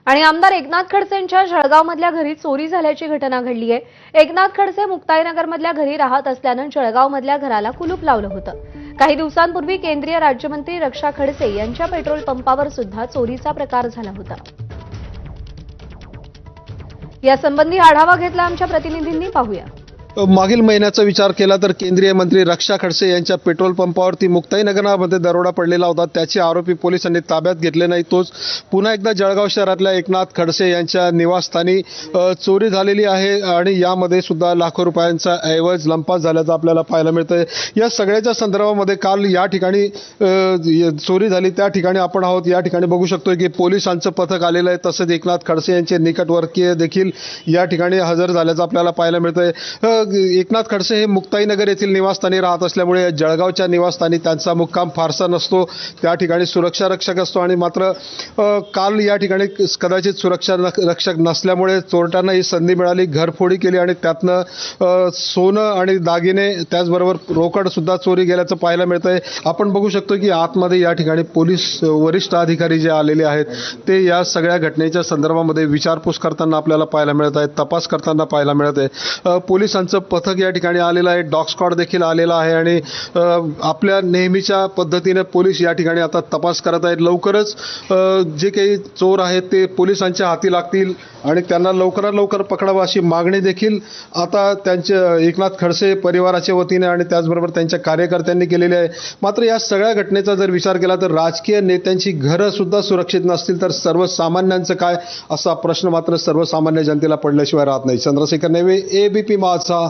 आणि आमदार एकनाथ खडसेंच्या जळगावमधल्या घरी चोरी झाल्याची घटना घडली आहे। एकनाथ खडसे मुक्ताईनगरमधल्या घरी राहत असल्यानं जळगावमधल्या घराला कुलूप लावलं होतं। काही दिवसांपूर्वी केंद्रीय राज्यमंत्री रक्षा खडसे यांच्या पेट्रोल पंपावर सुद्धा चोरीचा प्रकार झाला होता। यासंबंधी आढावा घेतला आमच्या प्रतिनिधींनी, पाहूया। मागील महिन्याचा विचार केला तर केंद्रीय मंत्री रक्षा खडसे यांच्या पेट्रोल पंपावरती मुक्ताईनगरमध्ये दरोडा पडलेला होता। त्याचे आरोपी पोलिसांनी ताब्यात घेतले नाही। तोच पुन्हा एकदा जळगाव शहरातल्या एकनाथ खडसे यांच्या निवासस्थानी चोरी झालेली आहे आणि यामध्ये सुद्धा लाखो रुपयांचा ऐवज लंपास झाल्याचं आपल्याला पाहायला मिळतंय। या सगळ्याच्या संदर्भामध्ये काल या ठिकाणी चोरी झाली त्या ठिकाणी आपण आहोत। या ठिकाणी बघू शकतोय की पोलिसांचं पथक आलेलं आहे, तसंच एकनाथ खडसे यांचे निकटवर्तीय देखील या ठिकाणी हजर झाल्याचं आपल्याला पाहायला मिळतंय। एकनाथ खडसे हे मुक्ताईनगर येथील निवासस्थानी राहत असल्यामुळे जळगावच्या निवासस्थानी त्यांचा मुक्काम फारसा नसतो। त्या ठिकाणी सुरक्षा रक्षक असतो आणि मात्र काल या ठिकाणी कदाचित सुरक्षा रक्षक नसल्यामुळे चोरट्यांना ही संधी मिळाली, घरफोडी केली आणि त्यातनं सोनं आणि दागिने त्याचबरोबर रोकड सुद्धा चोरी गेल्याचं पाहायला मिळतंय। आपण बघू शकतो की आतमध्ये या ठिकाणी पोलीस वरिष्ठ अधिकारी जे आलेले आहेत ते या सगळ्या घटनेच्या संदर्भामध्ये विचारपूस करताना आपल्याला पाहायला मिळत आहे, तपास करताना पाहायला मिळत आहे। पोलिसांचं पथक या ठिकाणी आलेलं आहे, डॉग स्क्वॉड देखील आलेला आहे आणि आपल्या नेहमीच्या पद्धतीने पोलीस या ठिकाणी आता तपास करत आहेत। लवकरच जे काही चोर आहेत ते पोलिसांच्या हाती लागतील आणि त्यांना लवकरात लवकर पकडावं अशी मागणी देखील आता त्यांच्या एकनाथ खडसे परिवाराच्या वतीने आणि त्याचबरोबर त्यांच्या कार्यकर्त्यांनी केलेली आहे। मात्र या सगळ्या घटनेचा जर विचार केला तर राजकीय नेत्यांची घरं सुद्धा सुरक्षित नसतील तर सर्वसामान्यांचं काय, असा प्रश्न मात्र सर्वसामान्य जनतेला पडल्याशिवाय राहत नाही। चंद्रशेखर नेवे, एबीपी माझा, जळगाव।